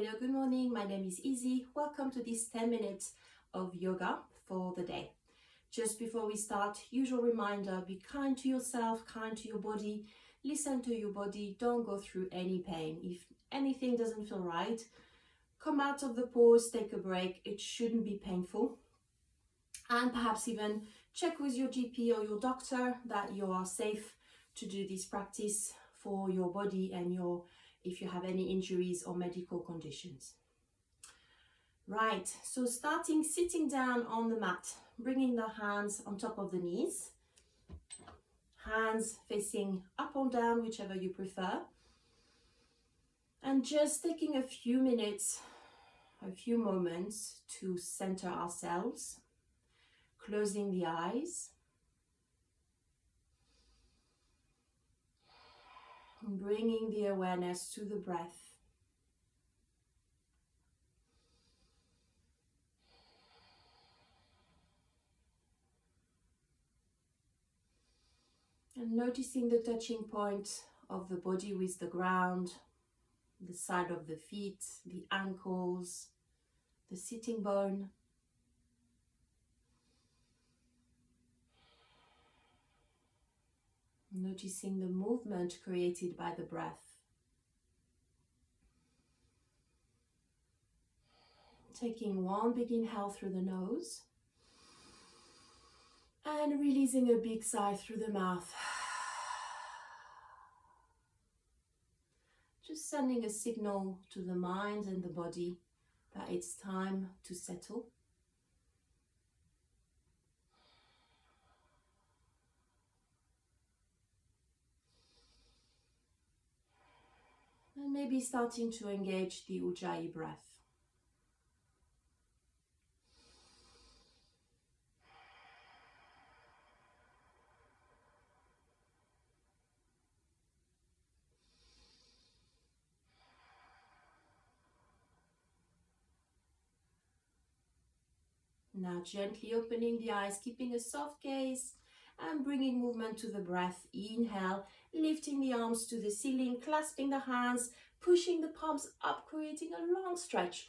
Hello, good morning. My name is Izzie. Welcome to this 10 minutes of yoga for the day. Just before we start, usual reminder, be kind to yourself, kind to your body. Listen to your body. Don't go through any pain. If anything doesn't feel right, come out of the pose, take a break. It shouldn't be painful. And perhaps even check with your GP or your doctor that you are safe to do this practice for your body and if you have any injuries or medical conditions. Right, so starting sitting down on the mat, bringing the hands on top of the knees, hands facing up or down, whichever you prefer, and just taking a few minutes, a few moments to center ourselves, closing the eyes, bringing the awareness to the breath. And noticing the touching point of the body with the ground, the side of the feet, the ankles, the sitting bone. Noticing the movement created by the breath. Taking one big inhale through the nose and releasing a big sigh through the mouth. Just sending a signal to the mind and the body that it's time to settle. And maybe starting to engage the Ujjayi breath. Now gently opening the eyes, keeping a soft gaze and bringing movement to the breath. Inhale, lifting the arms to the ceiling, clasping the hands, pushing the palms up, creating a long stretch.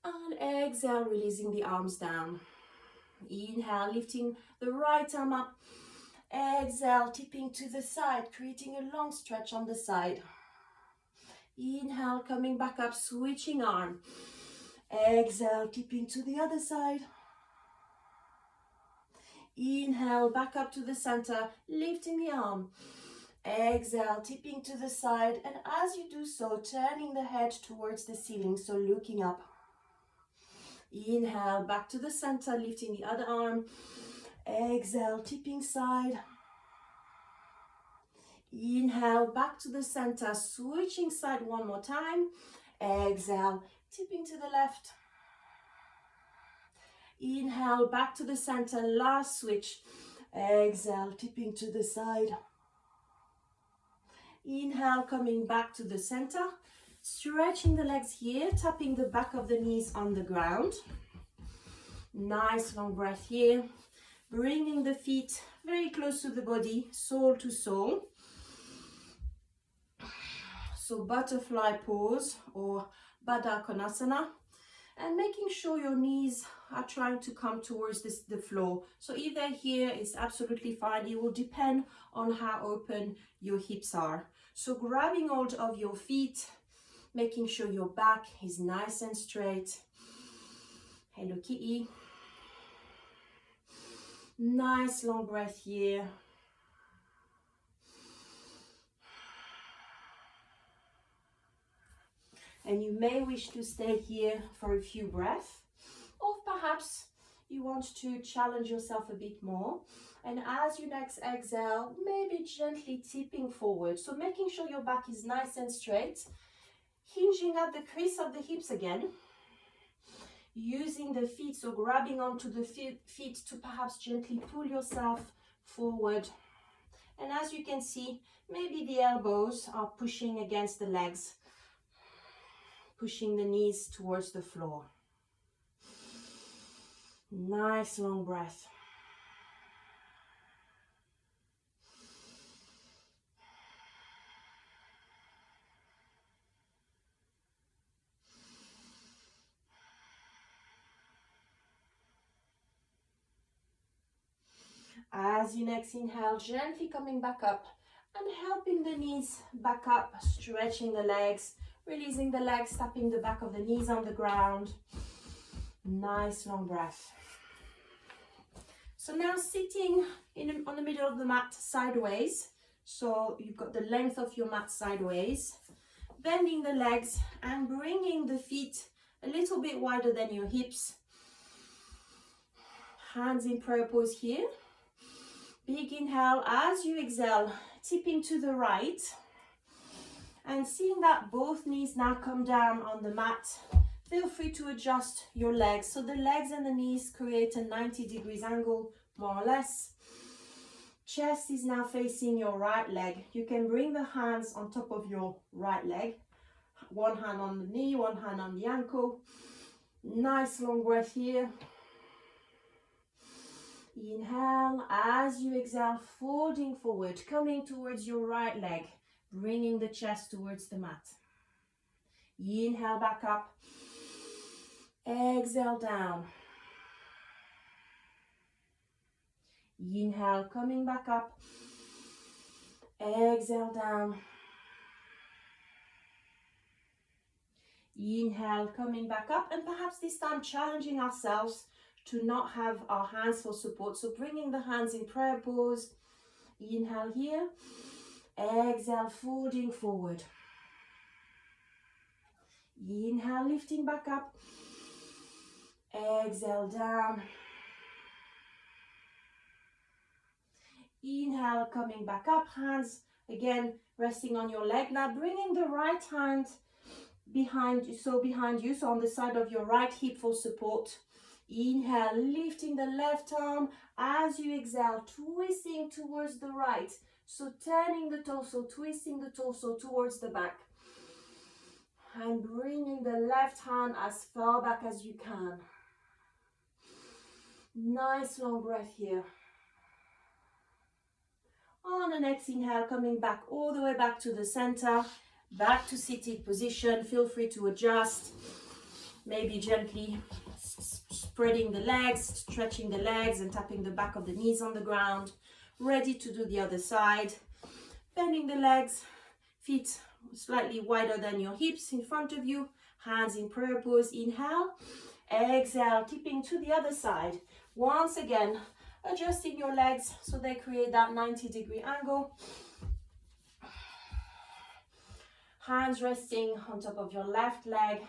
And exhale, releasing the arms down. Inhale, lifting the right arm up. Exhale, tipping to the side, creating a long stretch on the side. Inhale, coming back up, switching arm. Exhale, tipping to the other side. Inhale, back up to the center, lifting the arm. Exhale, tipping to the side, and as you do so, turning the head towards the ceiling, so looking up. Inhale, back to the center, lifting the other arm. Exhale, tipping side. Inhale, back to the center, switching side one more time. Exhale, tipping to the left. Inhale, back to the center, last switch. Exhale, tipping to the side. Inhale, coming back to the center. Stretching the legs here, tapping the back of the knees on the ground. Nice long breath here. Bringing the feet very close to the body, sole to sole. So butterfly pose or Baddha Konasana. And making sure your knees are trying to come towards the floor. So if they're here, it's absolutely fine. It will depend on how open your hips are. So grabbing hold of your feet, making sure your back is nice and straight. Hello Kitty. Nice long breath here. And you may wish to stay here for a few breaths, or perhaps you want to challenge yourself a bit more. And as you next exhale, maybe gently tipping forward. So making sure your back is nice and straight, hinging at the crease of the hips again. Using the feet, so grabbing onto the feet to perhaps gently pull yourself forward. And as you can see, maybe the elbows are pushing against the legs, pushing the knees towards the floor. Nice long breath. As you next inhale, gently coming back up and helping the knees back up, stretching the legs, releasing the legs, tapping the back of the knees on the ground. Nice long breath. So now sitting on the middle of the mat sideways. So you've got the length of your mat sideways, bending the legs and bringing the feet a little bit wider than your hips. Hands in prayer pose here. Big inhale. As you exhale, tipping to the right and seeing that both knees now come down on the mat. Feel free to adjust your legs. So the legs and the knees create a 90 degrees angle, more or less. Chest is now facing your right leg. You can bring the hands on top of your right leg. One hand on the knee, one hand on the ankle. Nice long breath here. Inhale. As you exhale, folding forward, coming towards your right leg, bringing the chest towards the mat. Inhale back up. Exhale down. Inhale, coming back up. Exhale down. Inhale, coming back up, and perhaps this time challenging ourselves to not have our hands for support. So bringing the hands in prayer pose. Inhale here. Exhale, folding forward. Inhale, lifting back up. Exhale down. Inhale, coming back up, hands again resting on your leg. Now bringing the right hand behind you, so on the side of your right hip for support. Inhale, lifting the left arm. As you exhale, twisting towards the right. So turning the torso, twisting the torso towards the back. And bringing the left hand as far back as you can. Nice long breath here. On the next inhale, coming back all the way back to the center, back to seated position. Feel free to adjust, maybe gently spreading the legs, stretching the legs and tapping the back of the knees on the ground. Ready to do the other side. Bending the legs, feet slightly wider than your hips in front of you. Hands in prayer pose. Inhale, exhale, tipping to the other side. Once again, adjusting your legs so they create that 90-degree angle. Hands resting on top of your left leg,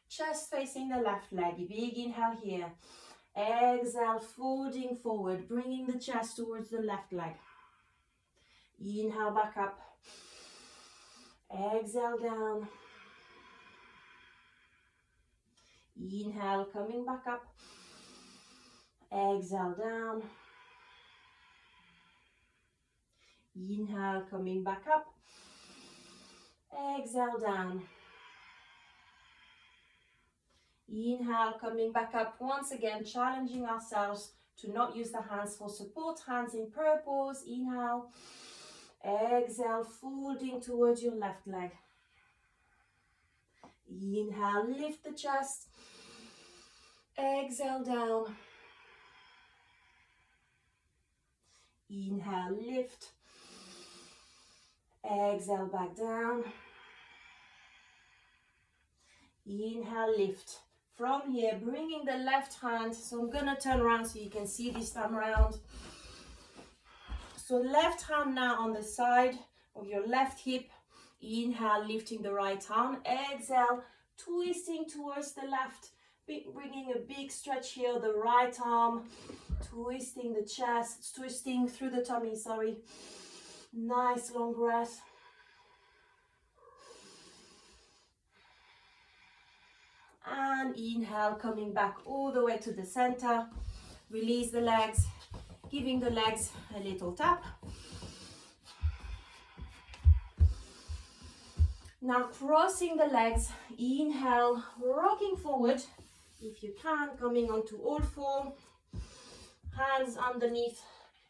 chest facing the left leg. Big inhale here. Exhale, folding forward, bringing the chest towards the left leg. Inhale back up. Exhale down. Inhale, coming back up. Exhale down. Inhale, coming back up. Exhale down. Inhale, coming back up. Once again, challenging ourselves to not use the hands for support. Hands in prayer pose. Inhale. Exhale, folding towards your left leg. Inhale, lift the chest. Exhale down. Inhale, lift. Exhale, back down. Inhale, lift. From here, bringing the left hand. So I'm going to turn around so you can see this time around. So left hand now on the side of your left hip. Inhale, lifting the right arm. Exhale, twisting towards the left. Bringing a big stretch here, the right arm. Twisting the chest, twisting through the tummy, sorry. Nice long breath. And inhale, coming back all the way to the center. Release the legs, giving the legs a little tap. Now crossing the legs, inhale, rocking forward. If you can, coming onto all four. Hands underneath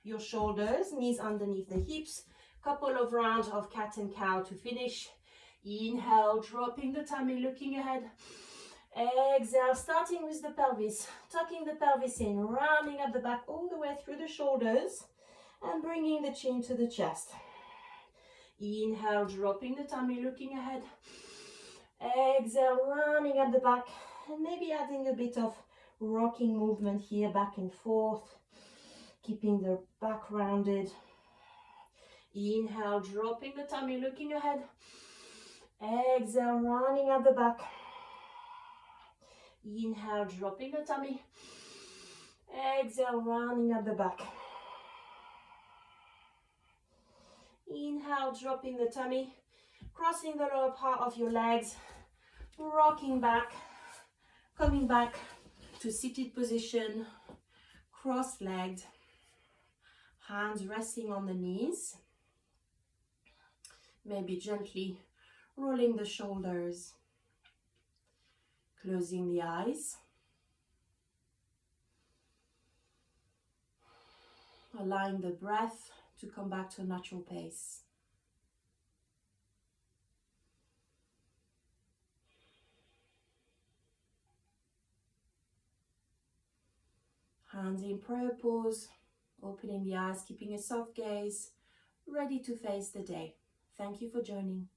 your shoulders, knees underneath the hips. Couple of rounds of cat and cow to finish. Inhale, dropping the tummy, looking ahead. Exhale, starting with the pelvis, tucking the pelvis in, rounding up the back all the way through the shoulders. and bringing the chin to the chest. Inhale, dropping the tummy, looking ahead. Exhale, rounding at the back, and maybe adding a bit of rocking movement here, back and forth, keeping the back rounded. Inhale, dropping the tummy, looking ahead. Exhale, rounding at the back. Inhale, dropping the tummy. Exhale, rounding at the back. Inhale, dropping the tummy, crossing the lower part of your legs, rocking back, coming back to seated position, cross-legged, hands resting on the knees, maybe gently rolling the shoulders, closing the eyes, allowing the breath to come back to a natural pace. Hands in prayer pose, opening the eyes, keeping a soft gaze, ready to face the day. Thank you for joining.